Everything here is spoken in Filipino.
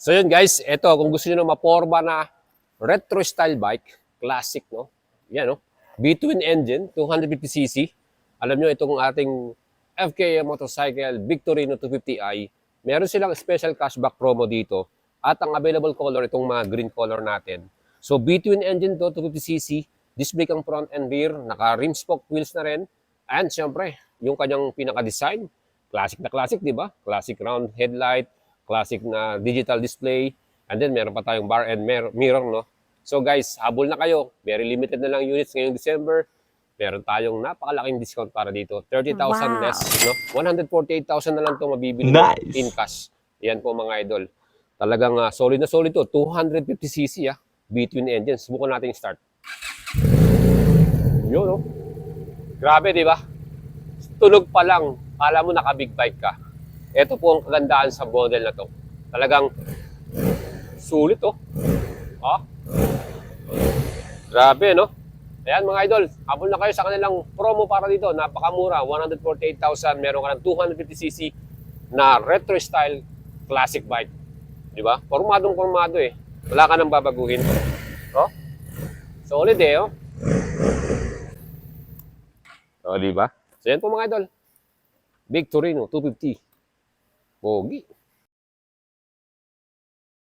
So yun guys, eto kung gusto niyo na maporma na retro style bike, classic no. Yan no. B-twin engine, 250cc. Alam niyo itong ating FKM motorcycle Victorino 250i, meron silang special cashback promo dito at ang available color itong mga green color natin. So B-twin engine to, 250cc, disc brake ang front and rear, naka rim spoke wheels na rin. And syempre, yung kanyang pinaka-design, classic na classic, di ba? Classic round headlight, classic na digital display, and then meron pa tayong bar and mirror, no? So guys, habol na kayo. Very limited na lang units ngayong December. Meron tayong napakalaking discount para dito. 30,000 less, no? 148,000 na lang ito mabibili Nice. in cash. Yan po mga idol. Talagang solid na solid to. 250cc, between engines. Subukan natin start. Yun, no? Grabe, di ba? Tunog pa lang, kala mo naka-big bike ka. Ito po ang kagandaan sa model na to. Talagang sulit, oh. Oh. Grabe, no? Ayan mga idol, habol na kayo sa kanilang promo para dito. Napakamura, 148,000. Meron ka ng 250cc na retro style classic bike. Di ba? Formadong formado eh. Wala ka nang babaguhin. Oh? Solid eh, oh. So, di ba? So, yan po mga idol. Victorino 250. Pogi.